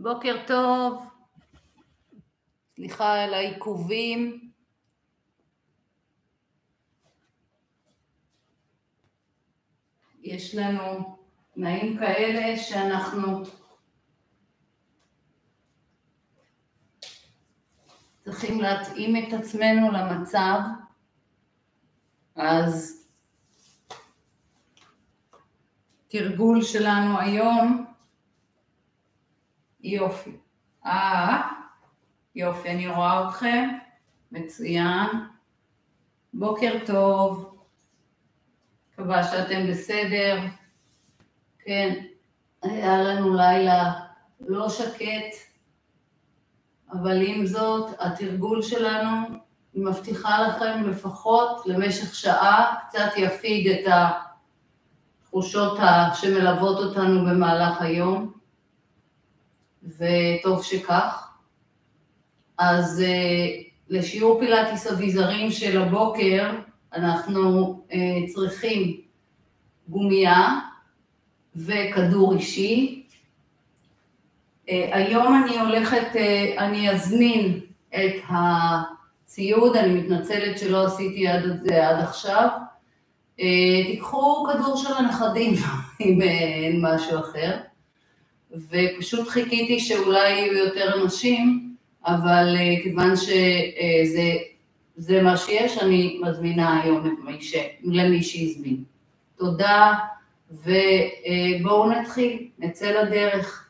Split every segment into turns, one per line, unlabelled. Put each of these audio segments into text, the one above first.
בוקר טוב, סליחה על העיכובים. יש לנו תנאים כאלה שאנחנו צריכים להתאים את עצמנו למצב, אז תרגול שלנו היום, יופי, יופי, אני רואה אתכם, מצוין, בוקר טוב, מקווה שאתם בסדר, כן, היה לנו לילה לא שקט, אבל עם זאת התרגול שלנו מבטיחה לכם לפחות למשך שעה, קצת יפיג את התחושות שמלוות אותנו במהלך היום, וטוב שכך. אז לשיעור פילאטיס אביזרים של הבוקר אנחנו צריכים גומייה וכדור אישי. היום אני אזמין את הציוד, אני מתנצלת שלא עשיתי עד עכשיו. תיקחו כדור של הנכדים אם אין משהו אחר. ופשוט חיכיתי שאולי יהיו יותר אנשים, אבל כיוון שזה מה שיש, אני מזמינה היום למי שהזמין. תודה, ובואו נתחיל, נצא לדרך.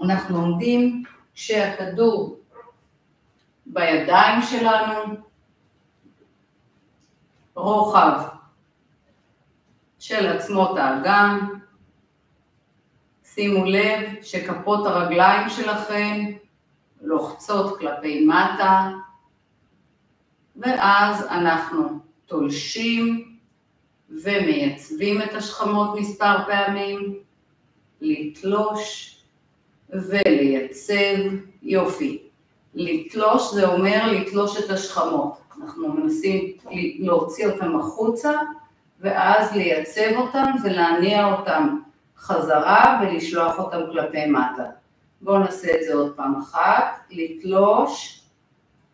אנחנו עומדים כשהכדור בידיים שלנו, רוחב של עצמות האגן, שימו לב שכפות הרגליים שלכם לוחצות כלפי מטה, ואז אנחנו תולשים ומייצבים את השכמות מספר פעמים, לתלוש ולייצב, יופי. לתלוש זה אומר לתלוש את השכמות, אנחנו מנסים להוציא אותם החוצה, ואז לייצב אותם ולהניע אותם חזרה ולשלוח אותם כלפי מטה. בואו נעשה את זה עוד פעם אחת, לתלוש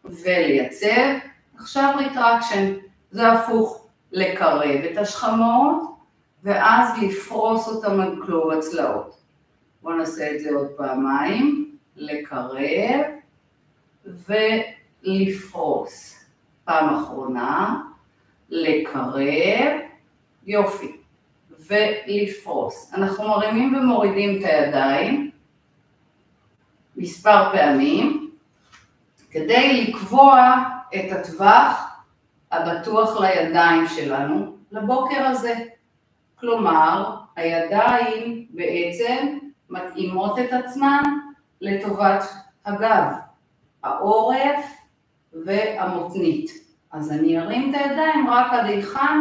ולייצב. עכשיו ריטרקשן, זה הפוך, לקרב את השכמות ואז לפרוס אותם על כלוב הצלעות. בואו נעשה את זה עוד פעמיים, לקרב ולפרוס. פעם אחרונה, לקרב, יופי. ולפרוס. אנחנו מרימים ומורידים את הידיים מספר פעמים כדי לקבוע את הטווח הבטוח לידיים שלנו לבוקר הזה. כלומר, הידיים בעצם מתאימות את עצמן לטובת הגב, העורף והמותנית. אז אני ארים את הידיים רק עד היכן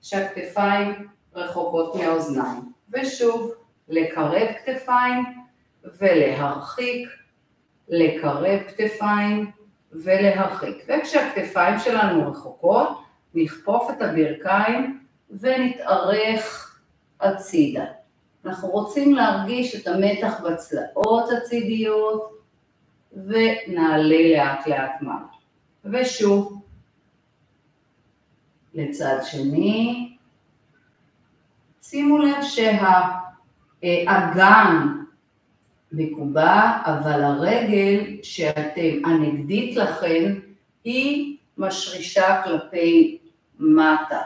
שהכתפיים רחוקות מהאוזניים, ושוב לקרב כתפיים ולהרחיק, לקרב כתפיים ולהרחיק, וכשהכתפיים שלנו רחוקות נכפוף את הברכיים ונתארך הצידה. אנחנו רוצים להרגיש את המתח בצלעות הצידיות ונעלה לאט לאט מעלה, ושוב לצד שני. שימו לב שהאגן מקובע, אבל הרגל הנגדית לכם היא משרישה כלפי מטה.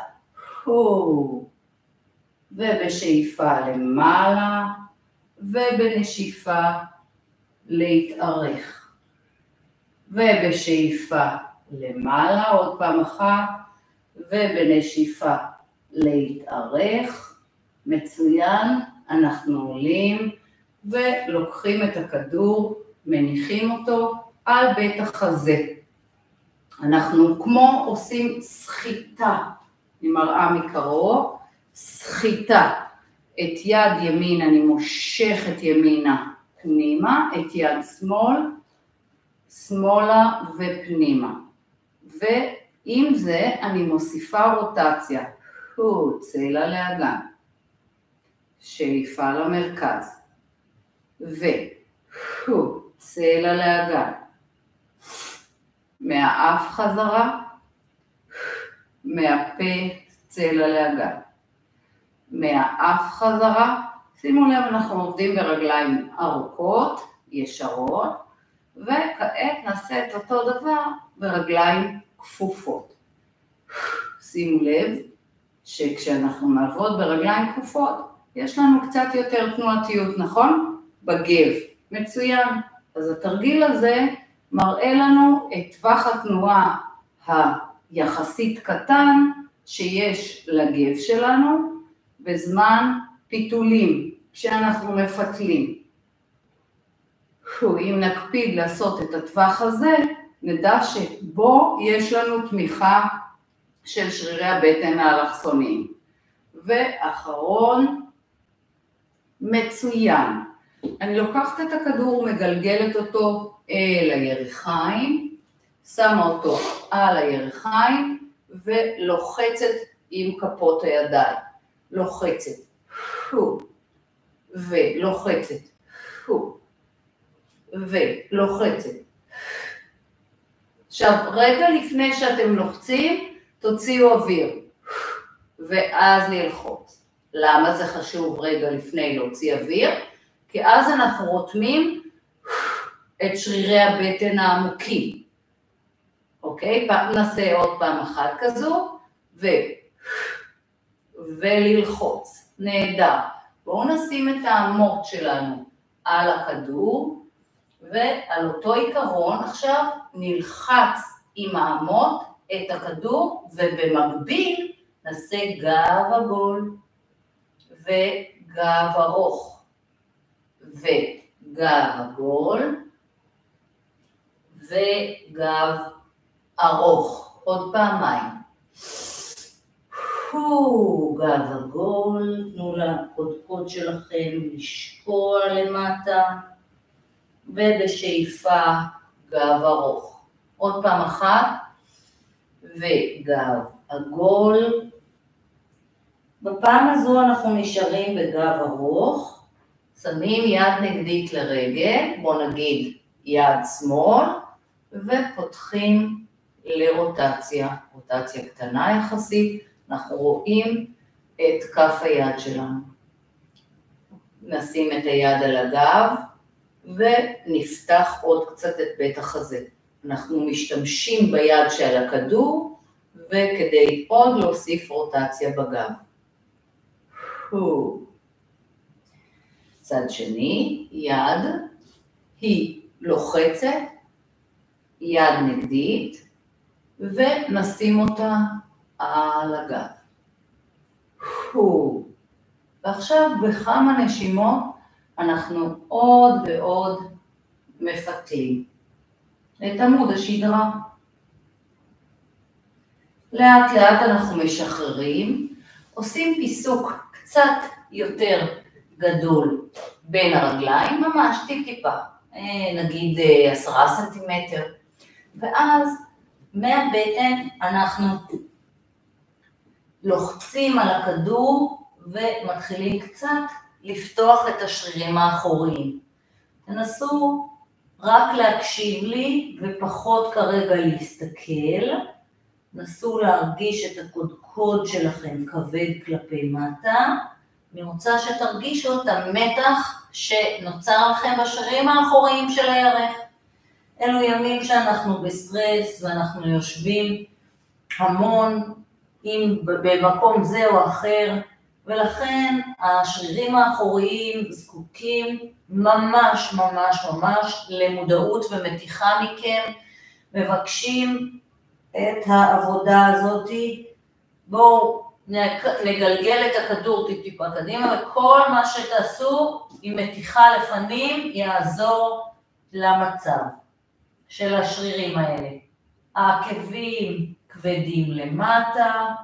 ובשאיפה למעלה, ובנשיפה להתארך. ובשאיפה למעלה, עוד פעם אחת, ובנשיפה להתארך. מצוין, אנחנו עולים ולוקחים את הכדור, מניחים אותו על בית החזה. אנחנו כמו עושים סחיטה, אני מראה מקרוב, סחיטה. את יד ימין אני מושכת ימינה פנימה, את יד שמאלה ופנימה. ועם זה אני מוסיפה רוטציה, צלע לאגן. שאיפה למרכז, צלע לאגן. מהאף חזרה, מהפה צלע לאגן. מהאף חזרה, שימו לב, אנחנו עובדים ברגליים ארוכות, ישרות, וכעת נעשה את אותו דבר ברגליים כפופות. שימו לב שכשאנחנו נעבוד ברגליים כפופות, יש לנו קצת יותר תנועתיות, נכון? בגב. מצוין. אז התרגיל הזה מראה לנו את טווח התנועה היחסית קטן שיש לגב שלנו בזמן פיתולים, כשאנחנו מפתלים. אם נקפיד לעשות את הטווח הזה, נדע שבו יש לנו תמיכה של שרירי הבטן האלכסוניים. ואחרון, מצוין. אני לוקחת את הכדור ומגלגלת אותו אל הירכיים, שמה אותו על הירכיים ולוחצת עם כפות הידיים. לוחצת, ולוחצת, ולוחצת. עכשיו, רגע לפני שאתם לוחצים, תוציאו אוויר, ואז ללחוץ. למה זה חשוב רגע לפני להוציא אוויר? כי אז אנחנו רותמים את שרירי הבטן העמוקים. אוקיי? נעשה עוד פעם אחת כזו, וללחוץ. נהדר. בואו נשים את העמוד שלנו על הכדור, ועל אותו עיקרון עכשיו נלחץ עם העמוד את הכדור, ובמקביל נעשה גב עגול, וגב ארוך, וגב עגול, וגב ארוך. עוד פעמיים. גב עגול, תנו לקודקוד שלכם לשקוע למטה, ובשאיפה גב ארוך. עוד פעם אחת, וגב עגול. בפעם הזו אנחנו נשארים בגב ארוך, שמים יד נגדית לרגל, בוא נגיד יד שמאל, ופותחים לרוטציה, רוטציה קטנה יחסית, אנחנו רואים את כף היד שלנו. נשים את היד על הגב, ונפתח עוד קצת את בית החזה. אנחנו משתמשים ביד שעל הכדור, וכדי עוד להוסיף רוטציה בגב. צד שני, יד, היא לוחצת, יד נגדית, ונשים אותה על הגב. ועכשיו בכמה נשימות אנחנו עוד ועוד מפתלים את עמוד השדרה. לאט לאט אנחנו משחררים, עושים פיסוק קצת יותר גדול בין הרגליים, ממש טיפה, נגיד 10 סנטימטר, ואז מהבטן אנחנו לוחצים על הכדור ומתחילים קצת לפתוח את השרירים האחוריים. תנסו רק להקשיב לי ופחות כרגע להסתכל. נסו להרגיש את הקודקוד שלכם כבד כלפי מטה. אני רוצה שתרגישו את המתח שנוצר לכם בשרירים האחוריים של הירך. אלו ימים שאנחנו בסטרס ואנחנו יושבים המון במקום זה או אחר, ולכן השרירים האחוריים זקוקים ממש ממש ממש למודעות ומתיחה מכם. מבקשים את העבודה הזאת. בואו נגלגל את הכדור טיפה קדימה, וכל מה שתעשו עם מתיחה לפנים יעזור למצב של השרירים האלה. העקבים כבדים למטה,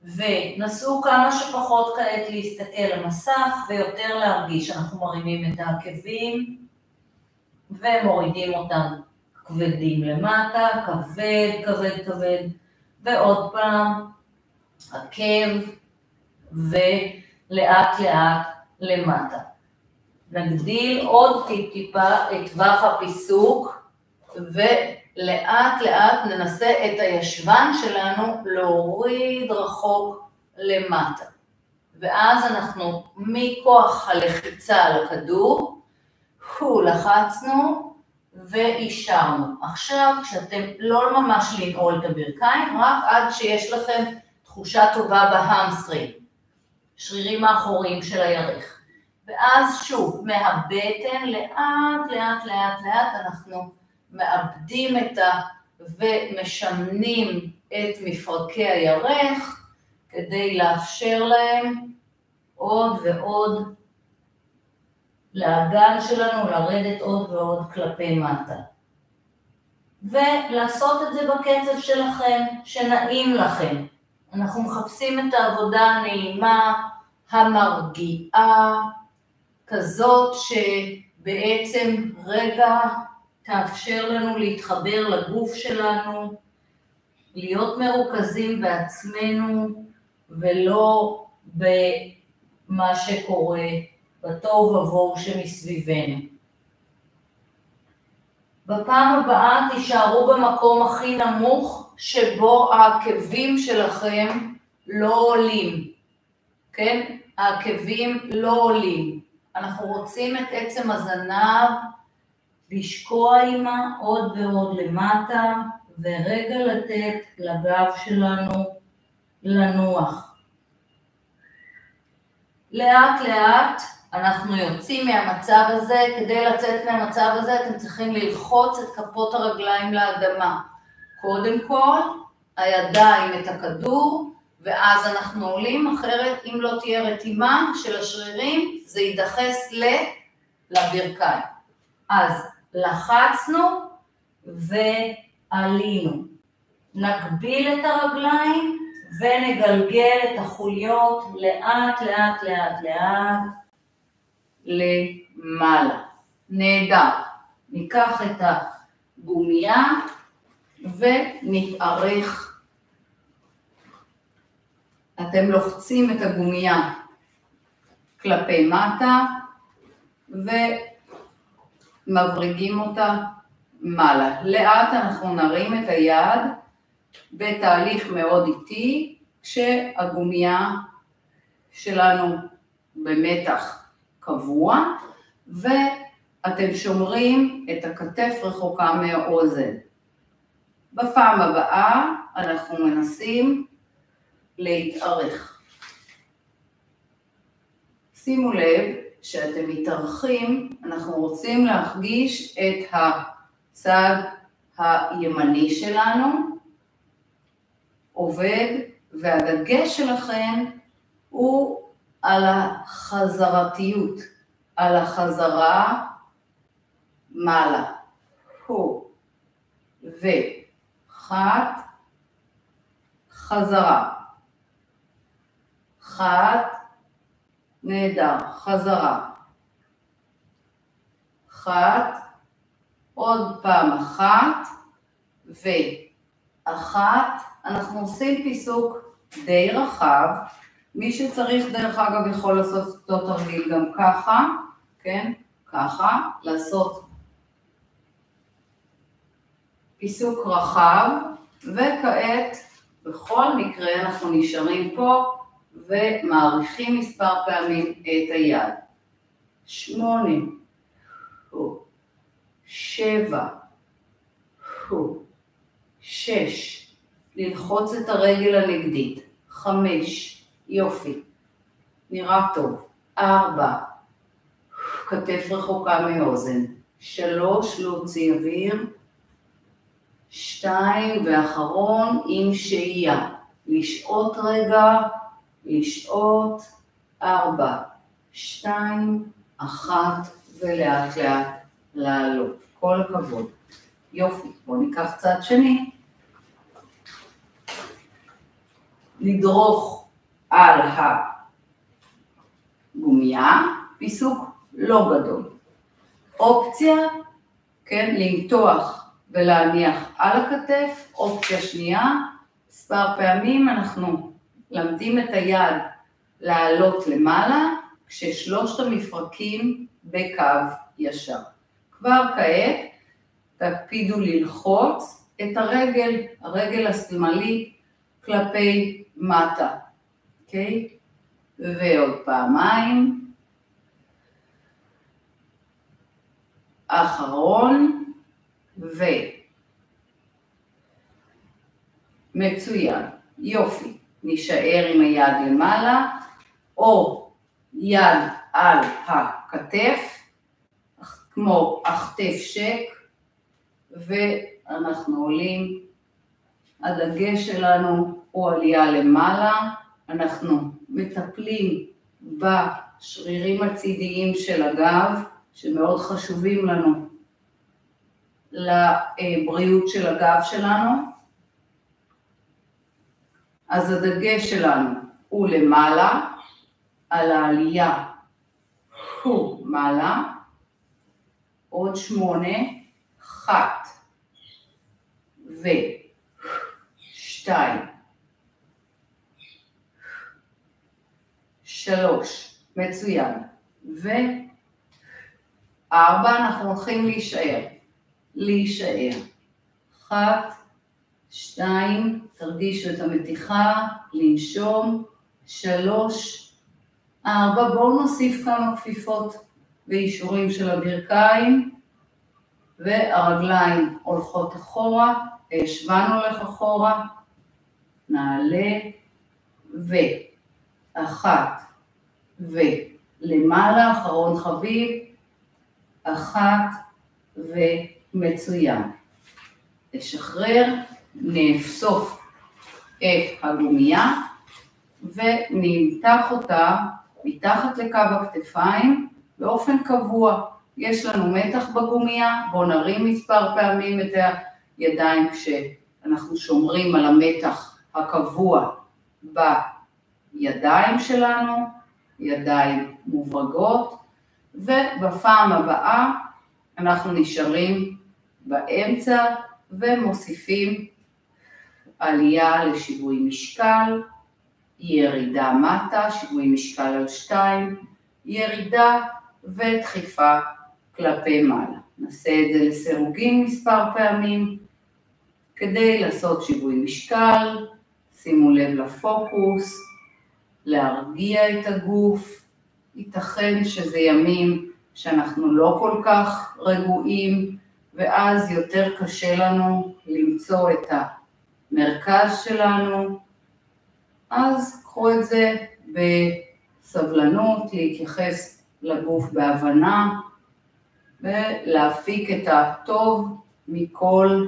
ונסו כמה שפחות כעת להסתכל למסך ויותר להרגיש. אנחנו מרימים את העקבים ומורידים אותם כבדים למטה, כבד, כבד, כבד, ועוד פעם עקב ולאט לאט למטה. נגדיל עוד טיפה את טווח הפיסוק, ולאט לאט ננסה את הישבן שלנו להוריד רחוק למטה. ואז אנחנו מכוח הלחיצה על הכדור, לחצנו ואישרנו. עכשיו כשאתם לא ממש לנעול את הברכיים, רק עד שיש לכם תחושה טובה בהמסטרינג, שרירים האחוריים של הירך. ואז שוב, מהבטן לאט לאט לאט לאט אנחנו מאבדים ומשמנים את מפרקי הירך, כדי לאפשר להם עוד ועוד לאגן שלנו לרדת עוד ועוד כלפי מטה. ולעשות את זה בקצב שלכם, שנעים לכם. אנחנו מחפשים את העבודה הנעימה, המרגיעה, כזאת שבעצם רגע תאפשר לנו להתחבר לגוף שלנו, להיות מרוכזים בעצמנו, ולא במה שקורה בתוהו ובוהו שמסביבנו. בפעם הבאה תישארו במקום הכי נמוך, שבו העקבים שלכם לא עולים. כן? העקבים לא עולים. אנחנו רוצים את עצם הזנב, לשקוע עימה עוד ועוד למטה, ורגע לתת לגב שלנו לנוח. לאט לאט אנחנו יוצאים מהמצב הזה. כדי לצאת מהמצב הזה אתם צריכים ללחוץ את כפות הרגליים לאדמה. קודם כל הידיים את הכדור, ואז אנחנו עולים, אחרת אם לא תהיה רתימה של השרירים זה יידחס לברכיים. אז לחצנו ועלינו. נגביל את הרגליים ונגלגל את החוליות לאט לאט לאט לאט למעלה. נהדר. ניקח את הגומיה ונתארך. אתם לוחצים את הגומיה כלפי מטה ומבריגים אותה מעלה. לאט אנחנו נרים את היד בתהליך מאוד איטי, כשהגומיה שלנו במתח קבוע, ואתם שומרים את הכתף רחוקה מהאוזן. בפעם הבאה אנחנו מנסים להתארך. שימו לב שאתם מתארכים, אנחנו רוצים להרגיש את הצד הימני שלנו עובד, והדגש שלכם הוא על החזרתיות, על החזרה מעלה. וחת, חזרה. חת, נהדר, חזרה. חת, עוד פעם אחת, ואחת. אנחנו עושים פיסוק די רחב. מי שצריך דרך אגב יכול לעשות אותו תרגיל גם ככה, כן? ככה, לעשות פיסוק רחב, וכעת בכל מקרה אנחנו נשארים פה ומעריכים מספר פעמים את היד. 8, 7, 6, ללחוץ את הרגל הנגדית. 5, יופי, נראה טוב. 4, כתף רחוקה מאוזן. 3, להוציא אוויר. 2, ואחרון עם שהייה. לשעות רגע, לשעות. 4, 2, 1, ולאט לאט לעלות. כל הכבוד. יופי, בואו ניקח צד שני. לדרוך על הגומיה, פיסוק לא גדול. אופציה, כן, למתוח ולהניח על הכתף. אופציה שנייה, מספר פעמים אנחנו למדים את היד לעלות למעלה, כששלושת המפרקים בקו ישר. כבר כעת תקפידו ללחוץ את הרגל השמאלית כלפי מטה, אוקיי? ועוד פעמיים. אחרון מצוין, יופי. נשאר עם היד למעלה, או יד על הכתף, כמו הכתף שק, ואנחנו עולים. הדגש שלנו הוא עלייה למעלה, אנחנו מטפלים בשרירים הצידיים של הגב, שמאוד חשובים לנו לבריאות של הגב שלנו. אז הדגש שלנו הוא למעלה, על העלייה הוא מעלה, עוד 8, 1 ו2, 3, מצוין, ו4 אנחנו הולכים להישאר, 1, 2, תרגישו את המתיחה, לנשום, 3, 4, בואו נוסיף כמה כפיפות ואישורים של הברכיים, והרגליים הולכות אחורה, הישבן הולך אחורה, נעלה, ואחת, ולמעלה, אחרון חביב, 1, ומצוין. נשחרר, נאסוף את הגומייה, ונמתח אותה מתחת לקו הכתפיים באופן קבוע. יש לנו מתח בגומייה, בואו נרים מספר פעמים את הידיים כשאנחנו שומרים על המתח הקבוע בידיים שלנו, ידיים מוברגות, ובפעם הבאה אנחנו נשארים באמצע ומוסיפים עלייה לשיווי משקל, ירידה מטה, שיווי משקל על 2, ירידה ודחיפה כלפי מעלה. נעשה את זה לסירוגין מספר פעמים, כדי לעשות שיווי משקל, שימו לב לפוקוס, להרגיע את הגוף, ייתכן שזה ימים שאנחנו לא כל כך רגועים, ואז יותר קשה לנו למצוא את המרכז שלנו, אז קחו את זה בסבלנות, להתייחס לגוף בהבנה, ולהפיק את הטוב מכל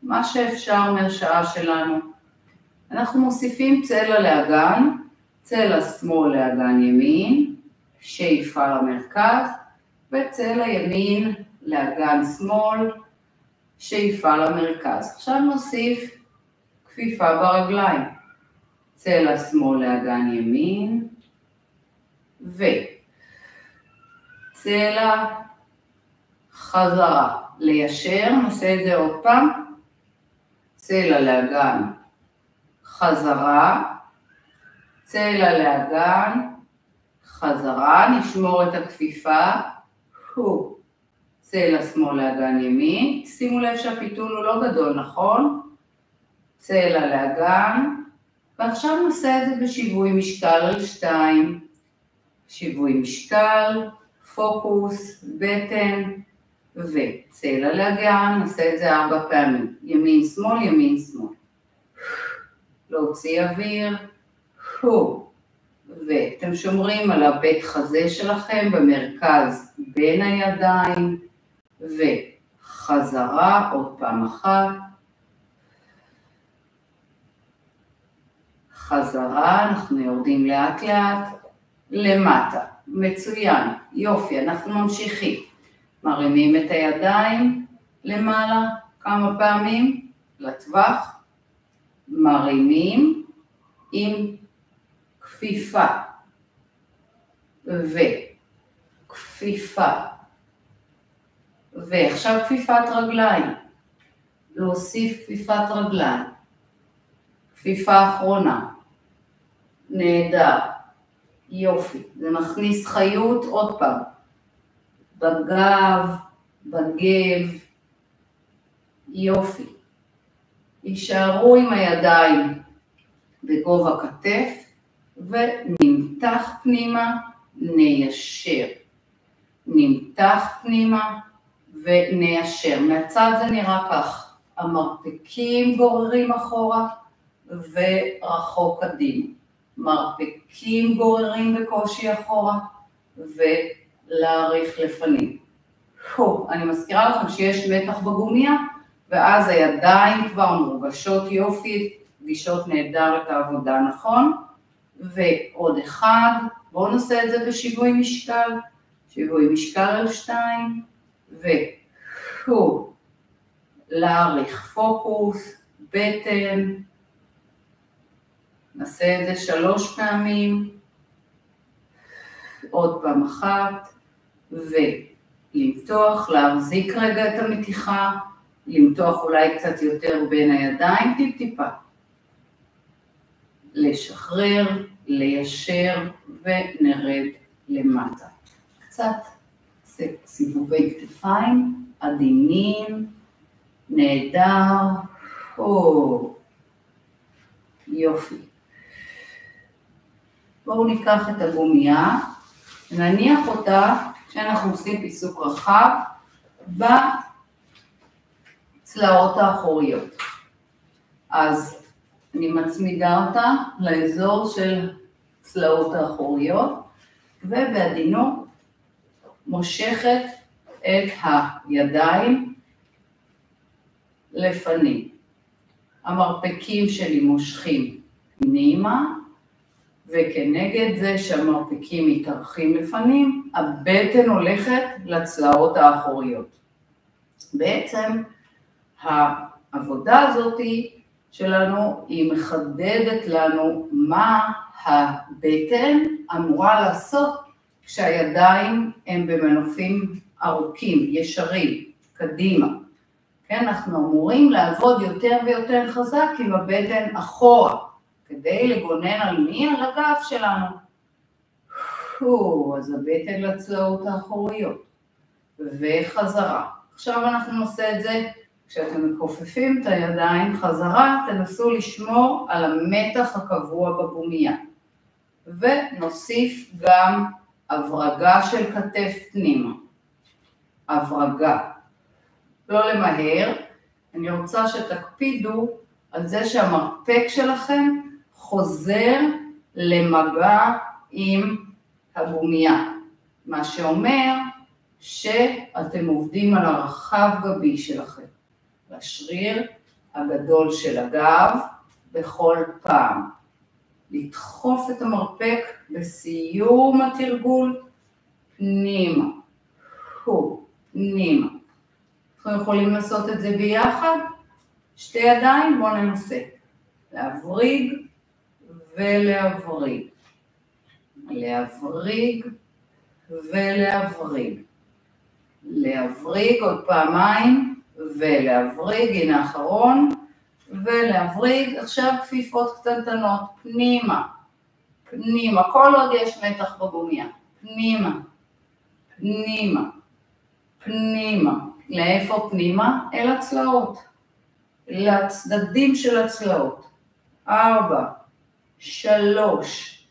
מה שאפשר מהשעה שלנו. אנחנו מוסיפים צלע לאגן, צלע שמאל לאגן ימין, שאיפה למרכז, וצלע ימין לאגן שמאל, שאיפה למרכז. עכשיו נוסיף כפיפה ברגליים, צלע שמאל לאגן ימין, וצלע חזרה ליישר, נעשה את זה עוד פעם, צלע לאגן חזרה, צלע לאגן חזרה, נשמור את הכפיפה, צלע שמאל לאגן ימין, שימו לב שהפיתול הוא לא גדול, נכון? צלע לאגן, ועכשיו נעשה את זה בשיווי משקל על 2, שיווי משקל, פוקוס, בטן, וצלע לאגן, נעשה את זה 4 פעמים, ימין שמאל, ימין שמאל. להוציא אוויר, ואתם שומרים על הבית חזה שלכם במרכז בין הידיים, וחזרה עוד פעם אחת, חזרה, אנחנו יורדים לאט לאט, למטה, מצוין, יופי, אנחנו ממשיכים, מרימים את הידיים למעלה כמה פעמים, לטווח, מרימים עם כפיפה, וכפיפה, ועכשיו כפיפת רגליים, להוסיף כפיפת רגליים, כפיפה אחרונה, נהדר, יופי, זה מכניס חיות עוד פעם, בגב, בגב, יופי. יישארו עם הידיים בגובה כתף ונמתח פנימה, ניישר. נמתח פנימה וניישר. מהצד זה נראה כך, המרפקים גוררים אחורה ורחוק קדימה. מרפקים גוררים בקושי אחורה ולהאריך לפנים. אני מזכירה לכם שיש מתח בגומיה, ואז הידיים כבר מורגשות יופי, פגישות נהדר את העבודה, נכון? ועוד אחד, בואו נעשה את זה בשיווי משקל, שיווי משקל על 2, להאריך פוקוס, בטן, נעשה את זה 3 פעמים, עוד פעם אחת, ולמתוח, להחזיק רגע את המתיחה, למתוח אולי קצת יותר בין הידיים, טיפ-טיפה. לשחרר, ליישר ונרד למטה. קצת סיבובי כתפיים, עדינים, נהדר, יופי. בואו ניקח את הגומיה, נניח אותה כשאנחנו עושים פיסוק רחב בצלעות האחוריות. אז אני מצמידה אותה לאזור של צלעות האחוריות, ובעדינות מושכת את הידיים לפנים. המרפקים שלי מושכים פנימה, וכנגד זה שהמרפקים מתארחים לפנים, הבטן הולכת לצלעות האחוריות. בעצם העבודה הזאת שלנו היא מחדדת לנו מה הבטן אמורה לעשות כשהידיים הם במנופים ארוכים, ישרים, קדימה. כן, אנחנו אמורים לעבוד יותר ויותר חזק עם הבטן אחורה, כדי לגונן על מי? על הגב שלנו. אז הבטן לצלעות האחוריות, וחזרה. עכשיו אנחנו נעשה את זה, כשאתם מכופפים את הידיים חזרה, תנסו לשמור על המתח הקבוע בגומיה. ונוסיף גם הברגה של כתף פנימה. הברגה. לא למהר, אני רוצה שתקפידו על זה שהמרפק שלכם חוזר למגע עם הגומיה. מה שאומר שאתם עובדים על הרחב גבי שלכם. לשריר הגדול של הגב בכל פעם. לדחוף את המרפק בסיום התרגול פנימה. פנימה. אנחנו יכולים לעשות את זה ביחד. 2 ידיים, בואו ננסה. להבריג ולהבריג. להבריג ולהבריג. להבריג עוד פעמיים ולהבריג, הנה האחרון. ולהבריג, עכשיו כפיפות קטנטנות, פנימה. פנימה, כל עוד יש מתח בגומיה. פנימה. פנימה. פנימה. לאיפה פנימה? אל הצלעות. לצדדים של הצלעות. 4, 3,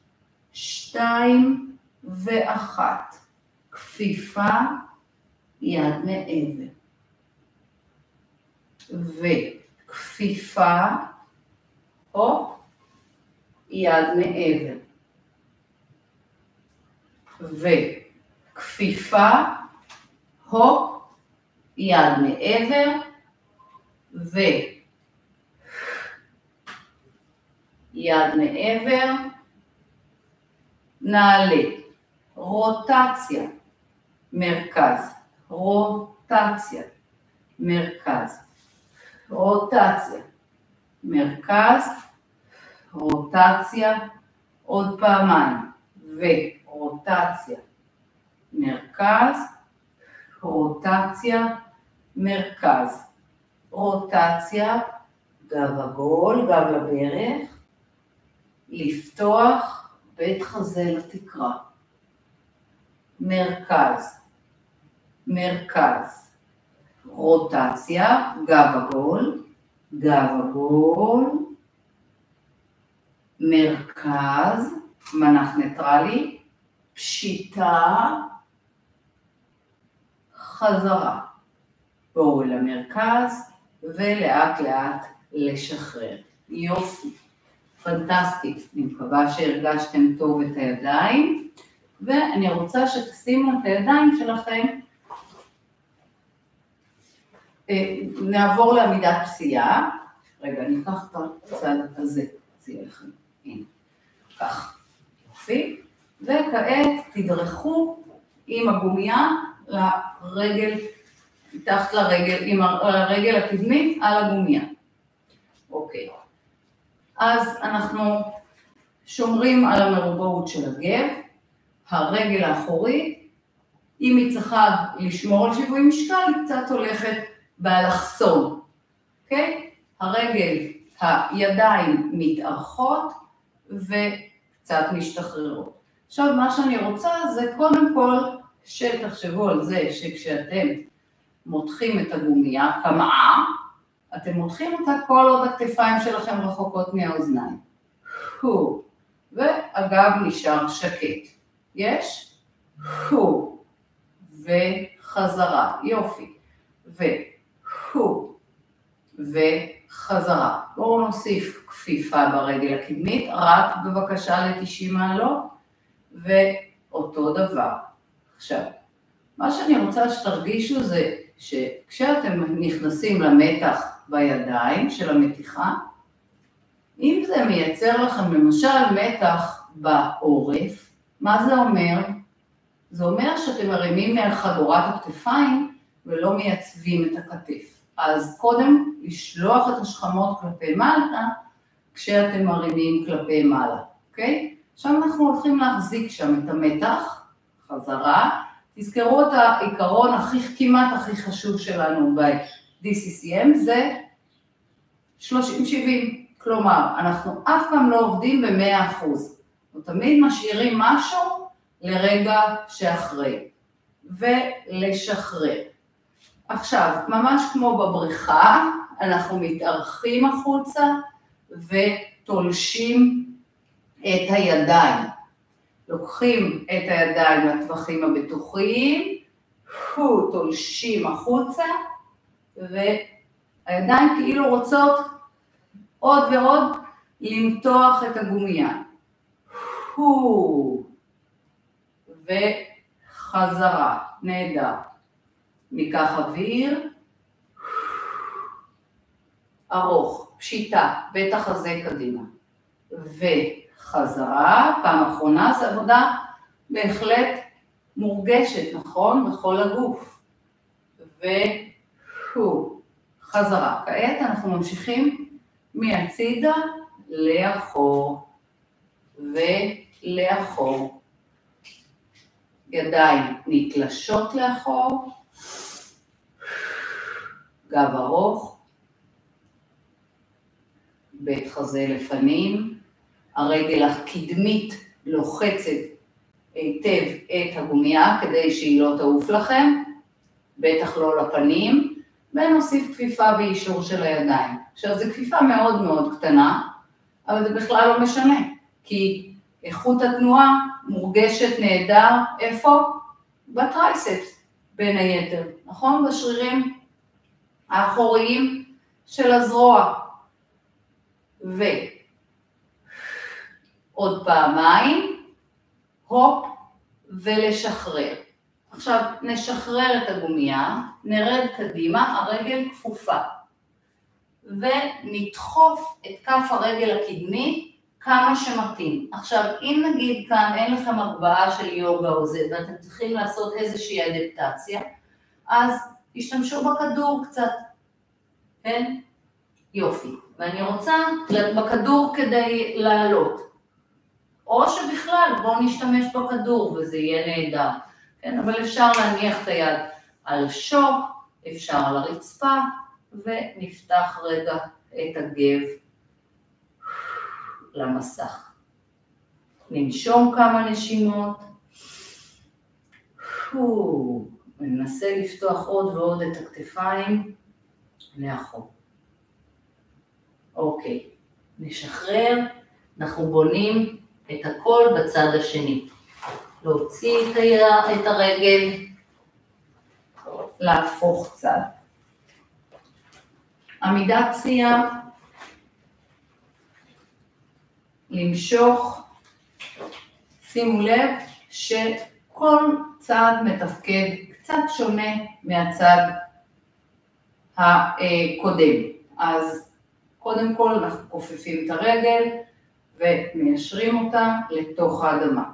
2 ו1. כפיפה, יד מעבר. וכפיפה, יד מעבר. וכפיפה, יד מעבר, יד מעבר, נעלה, רוטציה, מרכז, רוטציה, מרכז, רוטציה, מרכז, רוטציה, עוד פעמיים, ורוטציה, מרכז, רוטציה, מרכז, רוטציה, גב עגול, גב לברך, לפתוח בית חזה לתקרה, מרכז, מרכז, רוטציה, גב עגול, גב עגול, מרכז, מנח ניטרלי, פשיטה, חזרה. בואו למרכז ולאט לאט לשחרר. יופי, פנטסטי. אני מקווה שהרגשתם טוב את הידיים, ואני רוצה שתשימו את הידיים שלכם. נעבור לעמידת פסיעה. רגע, אני אקח את הצד הזה, זה יהיה לכם. הנה, כך. יופי. וכעת תדרכו עם הגומיה לרגל, מתחת לרגל, עם הרגל הקדמית על הגומיה. אוקיי. אז אנחנו שומרים על המרובעות של הגב, הרגל האחורית, אם היא צריכה לשמור על שיווי משקל, היא קצת הולכת באלכסון, אוקיי? הרגל, הידיים מתארכות וקצת משתחררות. עכשיו מה שאני רוצה זה קודם כל שתחשבו על זה שכשאתם מותחים את הגומיה כמעה, אתם מותחים אותה כל עוד הכתפיים שלכם רחוקות מהאוזניים. והגב נשאר שקט. יש? וחזרה. יופי. וחזרה. בואו נוסיף כפיפה ברגל הקדמית, רק בבקשה ל-90 מעלות, ואותו דבר. עכשיו, מה שאני רוצה שתרגישו זה שכשאתם נכנסים למתח בידיים של המתיחה, אם זה מייצר לכם למשל מתח בעורף, מה זה אומר? זה אומר שאתם מרימים מחגורת הכתפיים ולא מייצבים את הכתף. אז קודם לשלוח את השכמות כלפי מעלה, כשאתם מרימים כלפי מעלה, אוקיי? עכשיו אנחנו הולכים להחזיק שם את המתח, חזרה, תזכרו את העיקרון כמעט הכי חשוב שלנו ב-DCCM, זה 30-70, כלומר, אנחנו אף פעם לא עובדים ב-100%, אנחנו תמיד משאירים משהו לרגע שאחרי, ולשחרר. עכשיו, ממש כמו בבריכה, אנחנו מתארחים החוצה ותולשים את הידיים. לוקחים את הידיים לטווחים הבטוחים, תולשים החוצה, והידיים כאילו רוצות עוד ועוד למתוח את הגומיה. וחזרה, נהדר. ניקח אוויר, ארוך, פשיטה, בטח הזה קדימה. וחזרה, פעם אחרונה, זו עבודה בהחלט מורגשת, נכון? בכל הגוף. חזרה. כעת אנחנו ממשיכים מהצידה לאחור ולאחור. ידיים נתלשות לאחור, גב ארוך, בית חזה לפנים, הרגל הקדמית לוחצת היטב את הגומיה כדי שהיא לא תעוף לכם, בטח לא לפנים, ונוסיף כפיפה באישור של הידיים. עכשיו זו כפיפה מאוד מאוד קטנה, אבל זה בכלל לא משנה, כי איכות התנועה מורגשת נהדר, איפה? בטרייספס בין היתר, נכון? בשרירים האחוריים של הזרוע. ועוד פעמיים, הופ, ולשחרר. עכשיו נשחרר את הגומיה, נרד קדימה, הרגל כפופה. ונדחוף את כף הרגל הקדמית כמה שמתאים. עכשיו, אם נגיד כאן אין לכם הגבהה של יוגה או זה, ואתם צריכים לעשות איזושהי אדפטציה, אז תשתמשו בכדור קצת, כן? יופי. ואני רוצה בכדור כדי לעלות. או שבכלל בואו נשתמש בכדור וזה יהיה נהדר. כן? אבל אפשר להניח את היד על השוק, אפשר על הרצפה, ונפתח רגע את הגב למסך. ננשום כמה נשימות. ננסה לפתוח עוד ועוד את הכתפיים לאחור. אוקיי, נשחרר, אנחנו בונים את הכל בצד השני. להוציא את הרגל, להפוך צד. עמידת פסיעה, למשוך, שימו לב שכל צד מתפקד קצת שונה מהצד הקודם. אז קודם כל אנחנו כופפים את הרגל ומיישרים אותה לתוך האדמה.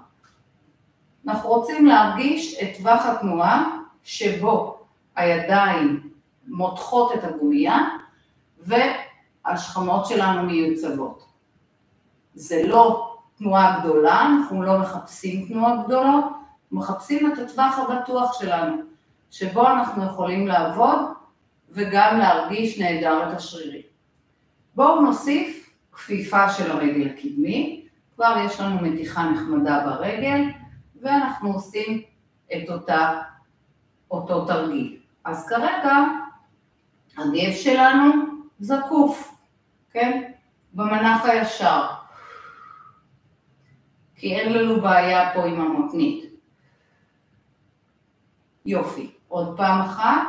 אנחנו רוצים להרגיש את טווח התנועה שבו הידיים מותחות את הגומייה והשכמות שלנו מיוצבות. זה לא תנועה גדולה, אנחנו לא מחפשים תנועה גדולות, מחפשים את הטווח הבטוח שלנו, שבו אנחנו יכולים לעבוד וגם להרגיש נהדר את השרירים. בואו נוסיף כפיפה של הרגל הקדמי, כבר יש לנו מתיחה נחמדה ברגל, ואנחנו עושים את אותו תרגיל. אז כרגע הגב שלנו זקוף, כן? במנח הישר. כי אין לנו בעיה פה עם המותנית. יופי. עוד פעם אחת.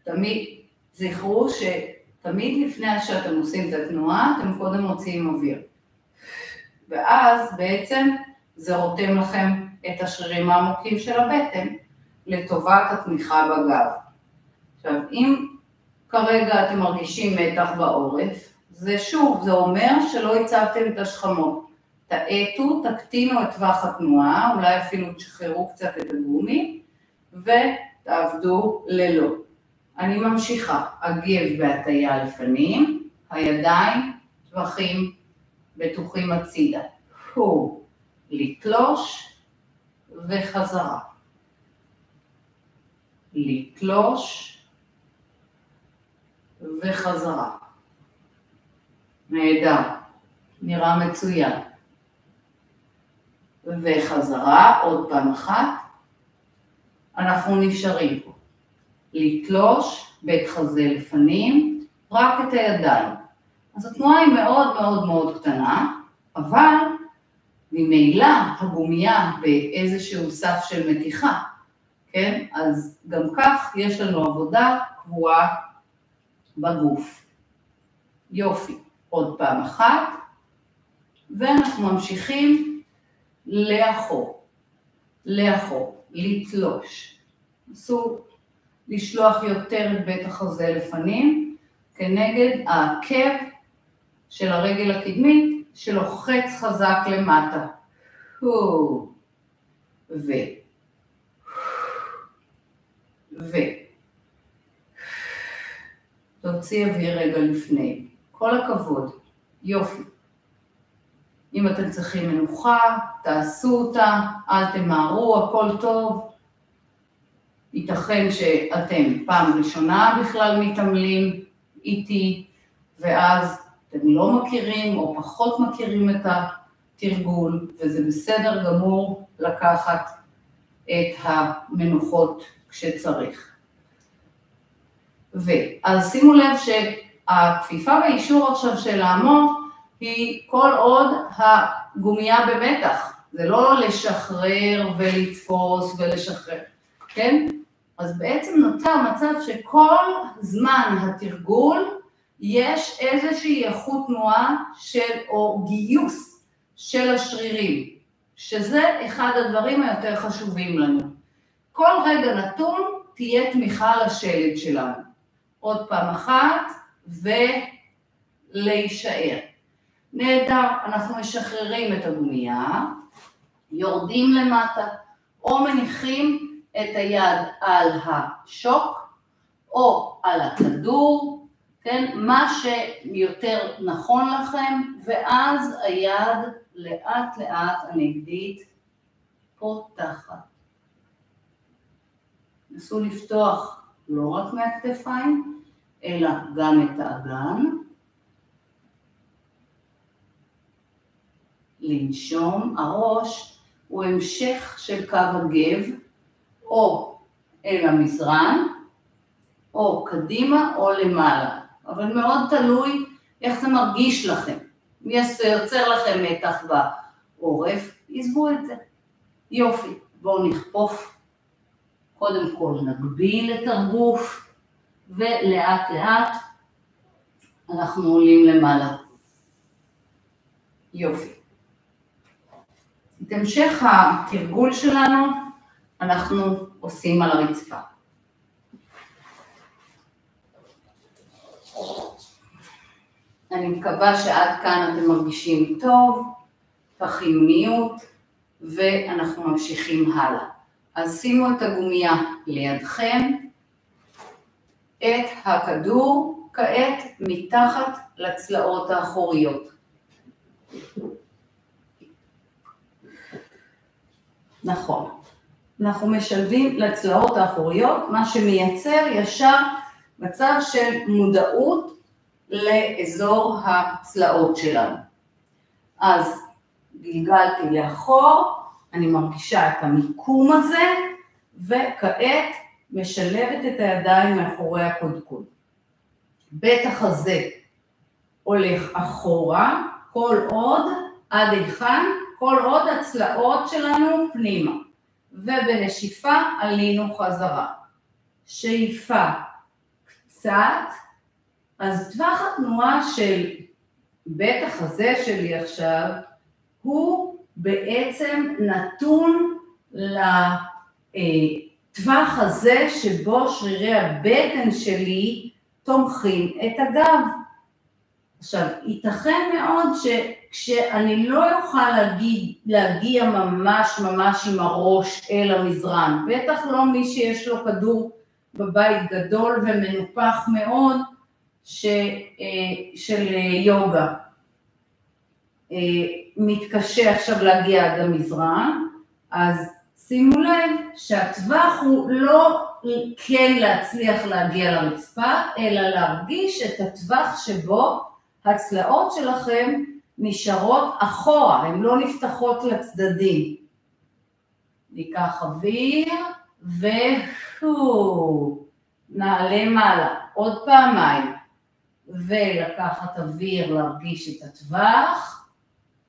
תמיד זכרו שתמיד לפני שאתם עושים את התנועה, אתם קודם מוציאים אוויר. ואז בעצם זה רותם לכם את השרירים העמוקים של הבטן לטובת התמיכה בגב. עכשיו, אם כרגע אתם מרגישים מתח בעורף, זה אומר שלא הצבתם את השכמות. תאטו, תקטינו את טווח התנועה, אולי אפילו תשחררו קצת את הגומי, ותעבדו ללא. אני ממשיכה, הגב בהטיה לפנים, הידיים, טווחים בטוחים הצידה. לתלוש וחזרה. לתלוש וחזרה. נהדר, נראה מצוין. וחזרה, עוד פעם אחת. אנחנו נשארים פה. לתלוש, בית חזה לפנים, רק את הידיים. אז התנועה היא מאוד מאוד מאוד קטנה, אבל ממילא הגומייה באיזשהו סף של מתיחה, כן? אז גם כך יש לנו עבודה קבועה בגוף. יופי, עוד פעם אחת, ואנחנו ממשיכים לאחור, לתלוש. נסו לשלוח יותר את בית החזה לפנים, כנגד העקב של הרגל הקדמית, שלוחץ חזק למטה. תוציא אוויר רגע לפני. כל הכבוד. יופי. אם אתם צריכים מנוחה, תעשו אותה, אל תמהרו, הכל טוב. ייתכן שאתם פעם ראשונה בכלל מתעמלים איתי, ואז אתם לא מכירים או פחות מכירים את התרגול, וזה בסדר גמור לקחת את המנוחות כשצריך. אז שימו לב שהכפיפה והאישור עכשיו של העמוד היא כל עוד הגומייה במתח, זה לא לשחרר ולתפוס ולשחרר, כן? אז בעצם נוצר מצב שכל זמן התרגול יש איזושהי איכות תנועה או גיוס של השרירים, שזה אחד הדברים היותר חשובים לנו. כל רגע נתון תהיה תמיכה לשלד שלנו. עוד פעם אחת ולהישאר. נהדר, אנחנו משחררים את הגומייה, יורדים למטה, או מניחים את היד על השוק, או על הכדור, כן? מה שיותר נכון לכם, ואז היד לאט לאט הנגדית פותחת. נסו לפתוח לא רק מהכתפיים, אלא גם את האגן. לנשום. הראש הוא המשך של קו הגב, או אל המזרן, או קדימה או למעלה. אבל מאוד תלוי איך זה מרגיש לכם. אם יוצר לכם מתח בעורף, עזבו את זה. יופי, בואו נכפוף. קודם כל נגביל את הגוף, ולאט לאט אנחנו עולים למעלה. יופי. את המשך התרגול שלנו אנחנו עושים על הרצפה. אני מקווה שעד כאן אתם מרגישים טוב, בחיוניות, ואנחנו ממשיכים הלאה. אז שימו את הגומיה לידכם, את הכדור כעת מתחת לצלעות האחוריות. נכון. אנחנו משלבים לצלעות האחוריות, מה שמייצר ישר מצב של מודעות לאזור הצלעות שלנו. אז גלגלתי לאחור, אני מרגישה את המיקום הזה, וכעת משלבת את הידיים מאחורי הקודקוד. בטח הזה הולך אחורה, כל עוד, עד היכן, כל עוד הצלעות שלנו פנימה. ובנשיפה עלינו חזרה. שאיפה קצת, אז טווח התנועה של בטח הזה שלי עכשיו, הוא בעצם נתון לטווח הזה שבו שרירי הבטן שלי תומכים את הגב. עכשיו, ייתכן מאוד שכשאני לא אוכל להגיע ממש עם הראש אל המזרן, בטח לא מי שיש לו כדור בבית גדול ומנופח מאוד של יוגה, מתקשה עכשיו להגיע עד המזרן, אז שימו לב שהטווח הוא לא כן להצליח להגיע לרצפה, אלא להרגיש את הטווח שבו הצלעות שלכם נשארות אחורה, הן לא נפתחות לצדדים. ניקח אוויר נעלה מעלה, עוד פעמיים, ולקחת אוויר להרגיש את הטווח,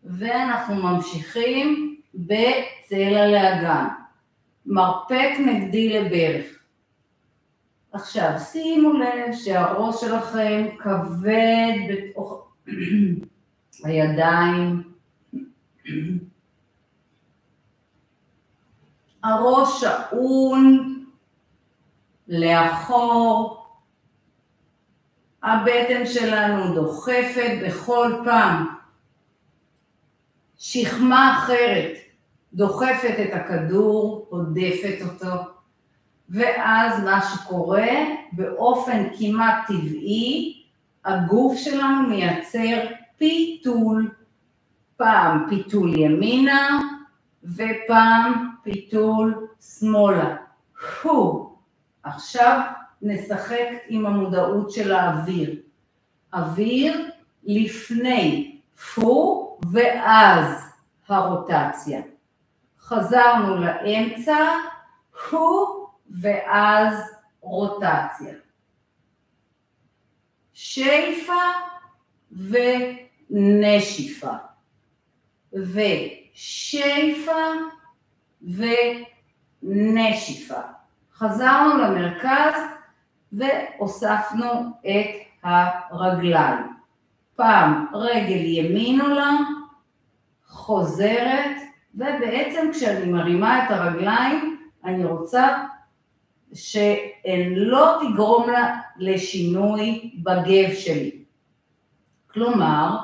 ואנחנו ממשיכים בצלע לאגן, מרפק נגדי לברך. עכשיו שימו לב שהראש שלכם כבד בתוך הידיים, הראש שעון לאחור, הבטן שלנו דוחפת בכל פעם, שכמה אחרת דוחפת את הכדור, עודפת אותו, ואז מה שקורה באופן כמעט טבעי, הגוף שלנו מייצר פיתול, פעם פיתול ימינה ופעם פיתול שמאלה. עכשיו נשחק עם המודעות של האוויר. אוויר לפני פו ואז הרוטציה. חזרנו לאמצע, פו ואז רוטציה. שאיפה ונשיפה. ושאיפה ונשיפה. חזרנו למרכז והוספנו את הרגליים. פעם רגל ימין עולה, חוזרת, ובעצם כשאני מרימה את הרגליים, אני רוצה שהן לא תגרום לה לשינוי בגב שלי. כלומר,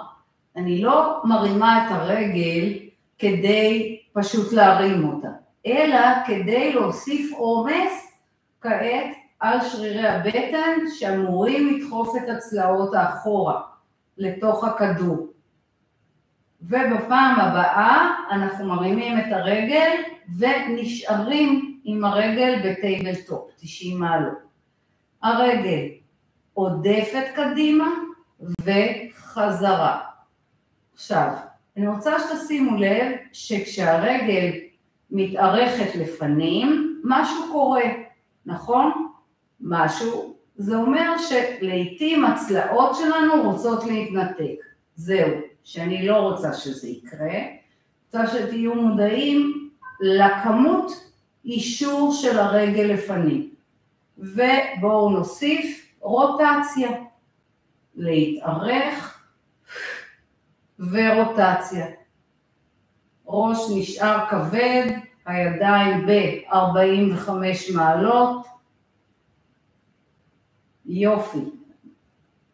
אני לא מרימה את הרגל כדי פשוט להרים אותה, אלא כדי להוסיף עומס כעת על שרירי הבטן שאמורים לדחוף את הצלעות האחורה לתוך הכדור. ובפעם הבאה אנחנו מרימים את הרגל ונשארים עם הרגל בטייבל טופ, 90 מעלות. הרגל עודפת קדימה וחזרה. עכשיו, אני רוצה שתשימו לב שכשהרגל מתארכת לפנים, משהו קורה, נכון? משהו, זה אומר שלעיתים הצלעות שלנו רוצות להתנתק. זהו, שאני לא רוצה שזה יקרה. רוצה שתהיו מודעים לכמות אישור של הרגל לפנים. ובואו נוסיף רוטציה. להתארך ורוטציה. ראש נשאר כבד, הידיים ב-45 מעלות. יופי.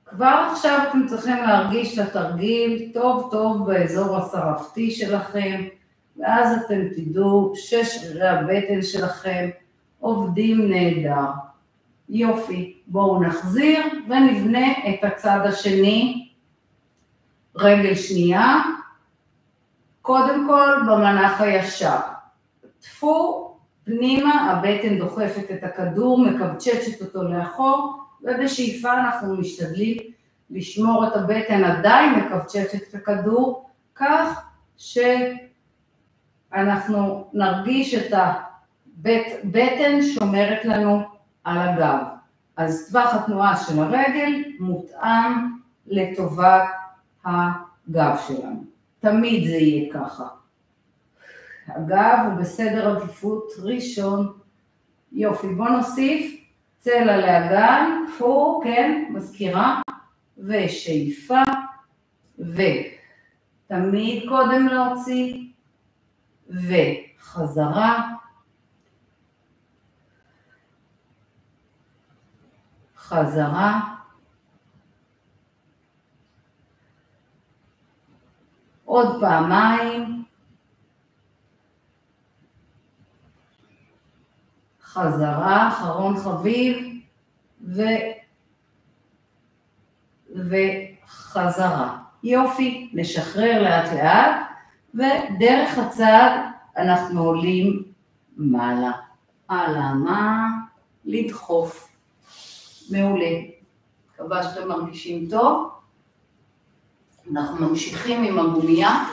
כבר עכשיו אתם צריכים להרגיש את התרגיל טוב טוב באזור השרפתי שלכם, ואז אתם תדעו ששרירי הבטן שלכם עובדים נהדר. יופי, בואו נחזיר ונבנה את הצד השני, רגל שנייה, קודם כל במנח הישר. תפו פנימה, הבטן דוחפת את הכדור, מקבצ'צ'ת אותו לאחור, ובשאיפה אנחנו משתדלים לשמור את הבטן עדיין מקבצ'צ'ת את הכדור, כך שאנחנו נרגיש את הבטן שומרת לנו על הגב. אז טווח התנועה של הרגל מותאם לטובת הגב שלנו. תמיד זה יהיה ככה. הגב הוא בסדר עדיפות ראשון. יופי, בוא נוסיף צלע לאגן, פו, כן, מזכירה, ושאיפה, ותמיד קודם להוציא, וחזרה, חזרה, עוד פעמיים, חזרה, אחרון חביב, וחזרה. יופי, נשחרר לאט לאט, ודרך הצד אנחנו עולים מעלה. העלמה, לדחוף. מעולה. מקווה שאתם מרגישים טוב. אנחנו ממשיכים עם הגומייה.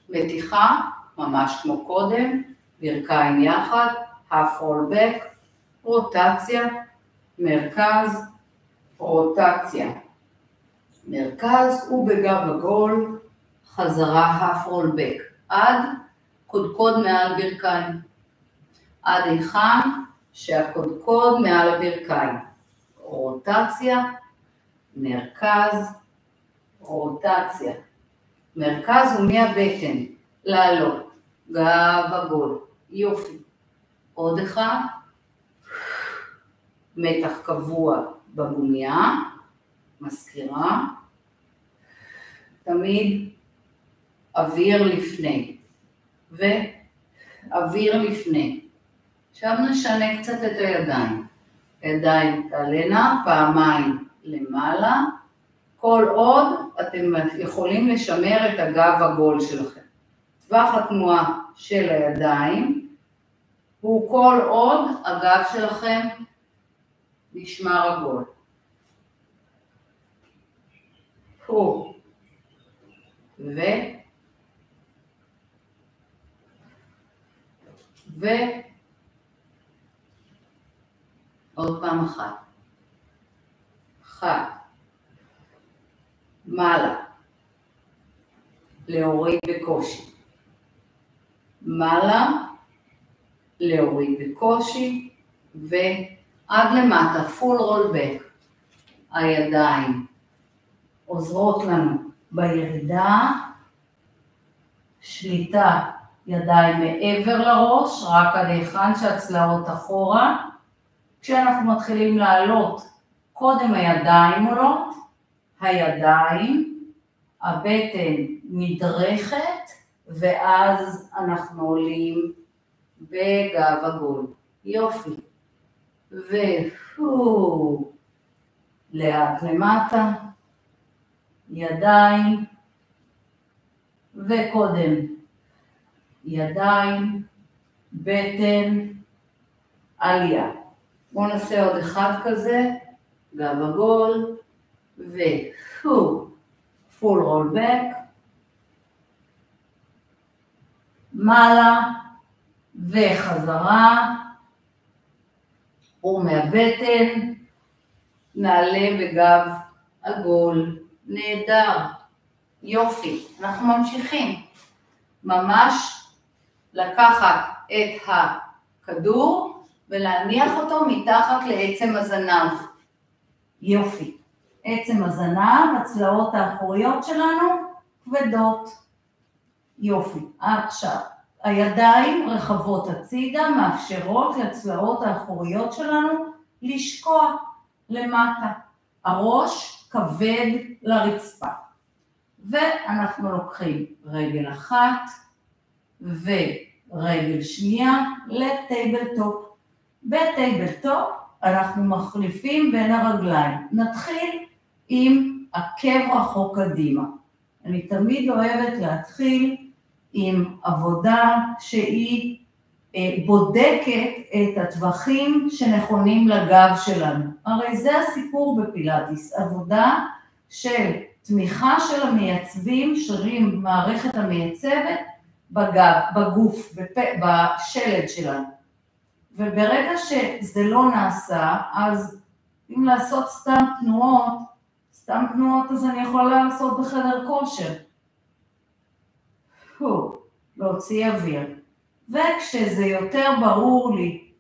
מתיחה, ממש כמו קודם, ברכיים יחד, half roll back, רוטציה, מרכז, רוטציה. מרכז ובגב עגול, חזרה half roll back, עד קודקוד מעל ברכיים. עד היכן שהקודקוד מעל הברכיים. רוטציה, מרכז, רוטציה. מרכז הוא מהבטן, לעלות, גב עגול, יופי. עוד אחד, מתח קבוע בגומייה, מזכירה, תמיד אוויר לפני, ואוויר לפני. עכשיו נשנה קצת את הידיים. הידיים תעלנה פעמיים למעלה, כל עוד אתם יכולים לשמר את הגב עגול שלכם. טווח התנועה של הידיים הוא כל עוד הגב שלכם נשמר עגול. פה. עוד פעם אחת. אחת. מעלה. להוריד בקושי. מעלה. להוריד בקושי. ועד למטה. full roll back. הידיים עוזרות לנו בירידה. שליטה. ידיים מעבר לראש, רק עד היכן שהצלעות אחורה. כשאנחנו מתחילים לעלות, קודם הידיים עולות, הידיים, הבטן נדרכת, ואז אנחנו עולים בגב עגול. יופי. לאט למטה, ידיים, וקודם ידיים, בטן, עלייה. בואו נעשה עוד אחד כזה, גב עגול, full roll back, מעלה וחזרה, ומהבטן נעלה בגב עגול, נהדר, יופי, אנחנו ממשיכים, ממש לקחת את הכדור ולהניח אותו מתחת לעצם הזנב, יופי, עצם הזנב, הצלעות האחוריות שלנו כבדות, יופי, עכשיו, הידיים רחבות הצידה מאפשרות לצלעות האחוריות שלנו לשקוע למטה, הראש כבד לרצפה, ואנחנו לוקחים רגל אחת ורגל שנייה לטייבל טופ, בטייבל טופ אנחנו מחליפים בין הרגליים, נתחיל עם עקב רחוק קדימה, אני תמיד אוהבת להתחיל עם עבודה שהיא בודקת את הטווחים שנכונים לגב שלנו. הרי זה הסיפור בפילאטיס, עבודה של תמיכה של המייצבים, שרירים מערכת המייצבת בגב, בגוף, בשלד שלנו. וברגע שזה לא נעשה, אז אם לעשות סתם תנועות אז אני יכולה לעשות בחדר כושר. להוציא אוויר. וכשזה יותר ברור לי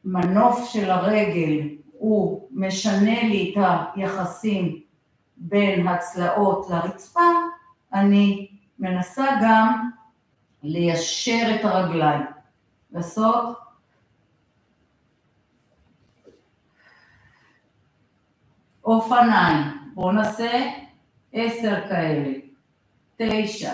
שהמנוף של הרגל הוא משנה לי את היחסים בין הצלעות לרצפה, אני מנסה גם ליישר את הרגליים. לעשות אופניים. בואו נעשה 10 כאלה. 9,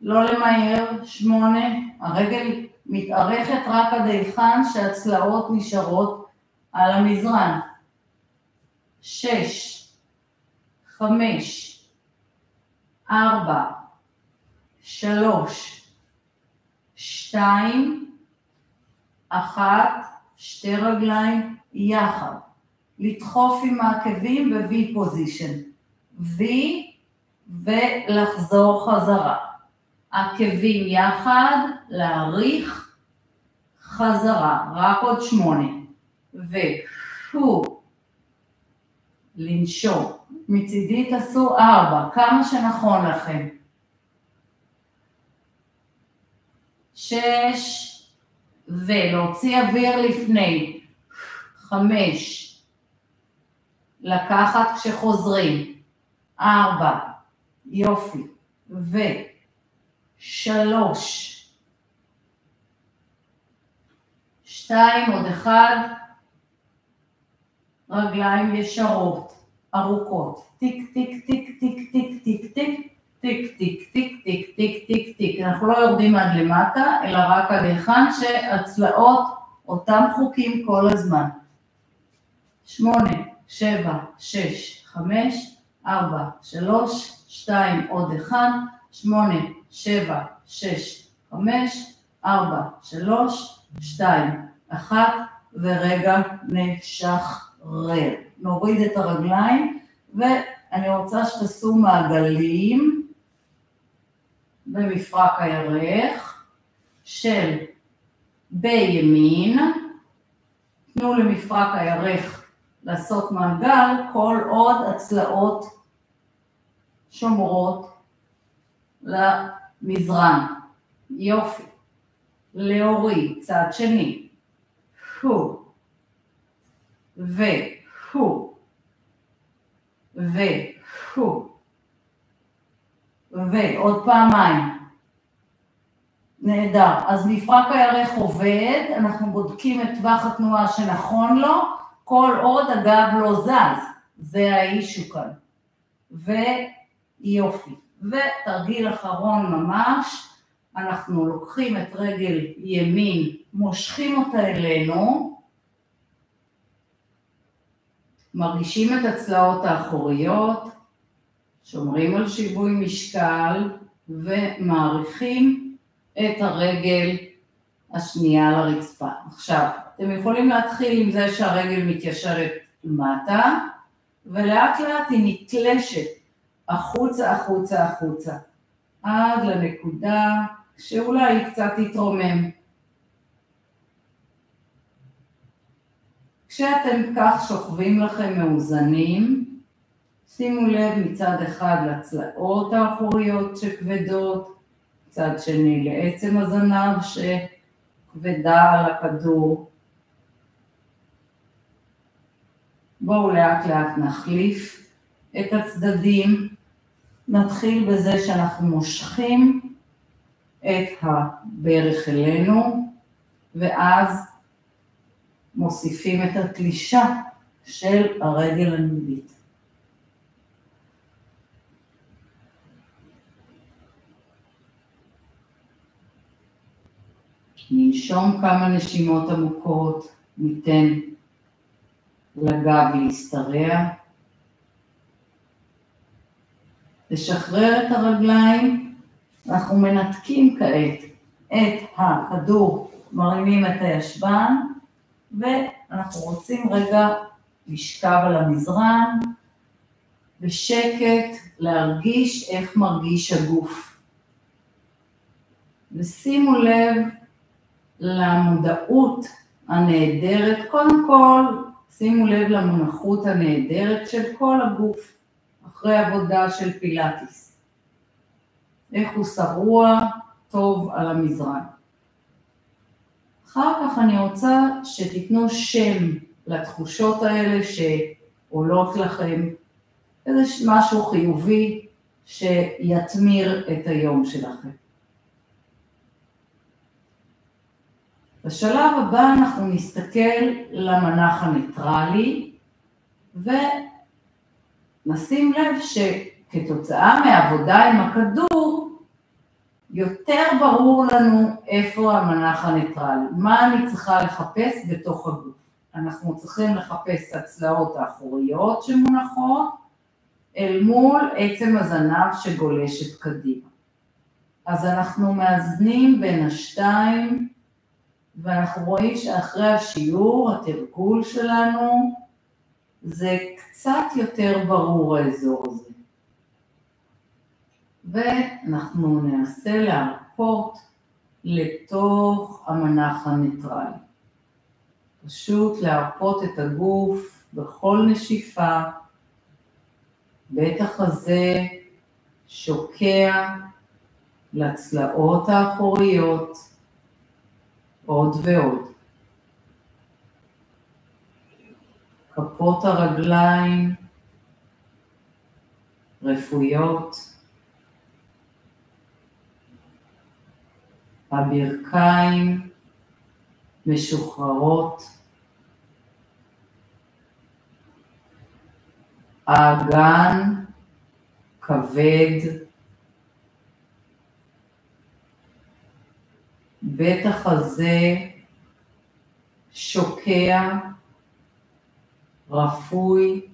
לא למהר, 8, הרגל מתארכת רק עד היכן שהצלעות נשארות על המזרן, 6, 5, 4, 3, 2, 1, שתי רגליים יחד, לדחוף עם העקבים ב-V פוזישן, V ולחזור חזרה, עקבים יחד, להאריך, חזרה, רק עוד 8, לנשום, מצידי תעשו 4, כמה שנכון לכם, 6, ולהוציא אוויר לפני, 5, לקחת כשחוזרים, 4, יופי, 3, 2, עוד 1, רגליים ישרות, ארוכות, טיק טיק טיק טיק טיק טיק טיק, טיק טיק טיק טיק טיק טיק טיק, אנחנו לא יורדים עד למטה, אלא רק עד היכן שהצלעות אותם חוקים כל הזמן. 8, 7, 6, 5, 4, 3, 2, עוד 1, 8, 7, 6, 5, 4, 3, 2, 1, ורגע נשחרר. נוריד את הרגליים, ואני רוצה שתעשו מעגלים במפרק הירך של בימין, תנו למפרק הירך לעשות מעגל כל עוד הצלעות שומרות למזרן. יופי. להוריד, צד שני. ועוד פעמיים. נהדר. אז מפרק הירך עובד, אנחנו בודקים את טווח התנועה שנכון לו, כל עוד הגב לא זז. זה האישו כאן. ויופי. ותרגיל אחרון ממש, אנחנו לוקחים את רגל ימין, מושכים אותה אלינו, מרגישים את הצלעות האחוריות, שומרים על שיווי משקל ומעריכים את הרגל השנייה לרצפה. עכשיו, אתם יכולים להתחיל עם זה שהרגל מתיישרת למטה, ולאט לאט היא נתלשת החוצה, החוצה, החוצה, עד לנקודה שאולי היא קצת תתרומם. כשאתם כך שוכבים לכם מאוזנים, שימו לב מצד אחד לצלעות האחוריות שכבדות, מצד שני לעצם הזנב שכבדה על הכדור. בואו לאט לאט נחליף את הצדדים. נתחיל בזה שאנחנו מושכים את הברך אלינו, ואז מוסיפים את התלישה של הרגל הנמדית. ננשום כמה נשימות עמוקות, ניתן לגב להסתרע. לשחרר את הרגליים, אנחנו מנתקים כעת את הכדור, מרימים את הישבן, ואנחנו רוצים רגע לשכב על המזרן, בשקט להרגיש איך מרגיש הגוף. ושימו לב למודעות הנהדרת, קודם כל שימו לב למונחות הנהדרת של כל הגוף, אחרי עבודה של פילאטיס. איך הוא שרוע טוב על המזרן. אחר כך אני רוצה שתיתנו שם לתחושות האלה שעולות לכם, איזה משהו חיובי שיתמיר את היום שלכם. בשלב הבא אנחנו נסתכל למנח הניטרלי, ונשים לב שכתוצאה מעבודה עם הכדור, יותר ברור לנו איפה המנח הניטרלי. מה אני צריכה לחפש בתוך הגוף? אנחנו צריכים לחפש את הצלעות האחוריות שמונחות, אל מול עצם הזנב שגולשת קדימה. אז אנחנו מאזנים בין השתיים, ואנחנו רואים שאחרי השיעור, התרגול שלנו, זה קצת יותר ברור האזור הזה. ואנחנו ננסה להרפות לתוך המנח הניטרלי. פשוט להרפות את הגוף בכל נשיפה, בית החזה שוקע לצלעות האחוריות, עוד ועוד. כפות הרגליים רפויות, הברכיים משוחררות, האגן כבד, בית החזה שוקע, רפוי,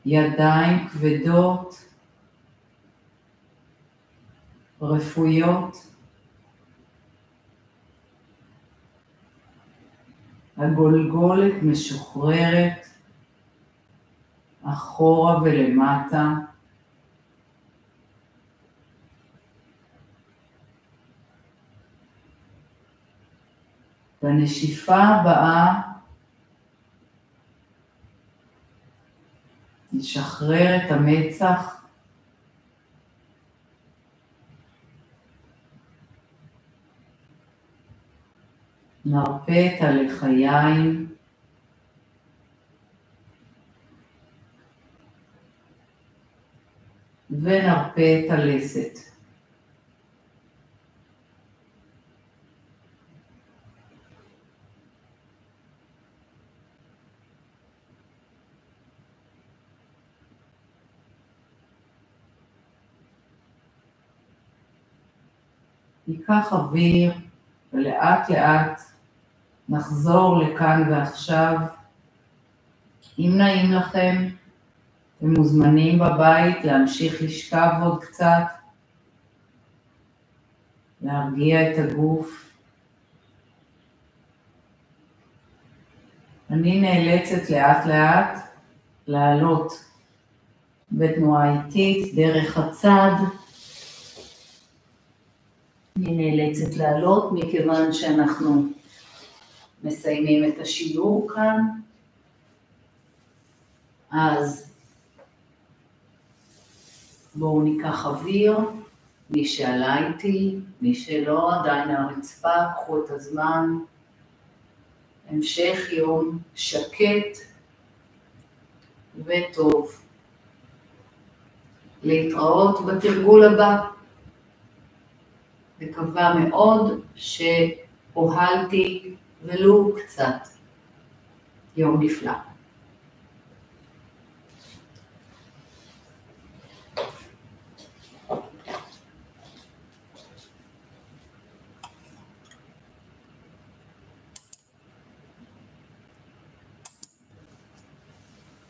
ידיים כבדות, רפויות, הגולגולת משוחררת, אחורה ולמטה, בנשיפה הבאה נשחרר את המצח, נרפה את הלחיים, ונרפה את הלסת. ניקח אוויר ולאט לאט נחזור לכאן ועכשיו. אם נעים לכם, אתם מוזמנים בבית להמשיך לשכב עוד קצת, להרגיע את הגוף. אני נאלצת לאט לאט לעלות בתנועה איטית דרך הצד. אני נאלצת לעלות מכיוון שאנחנו מסיימים את השיעור כאן. אז בואו ניקח אוויר, מי שעלה איתי, מי שלא עדיין הרצפה, קחו את הזמן. המשך יום שקט וטוב. להתראות בתרגול הבא. מקווה מאוד שהועלתי ולו קצת. יום נפלא.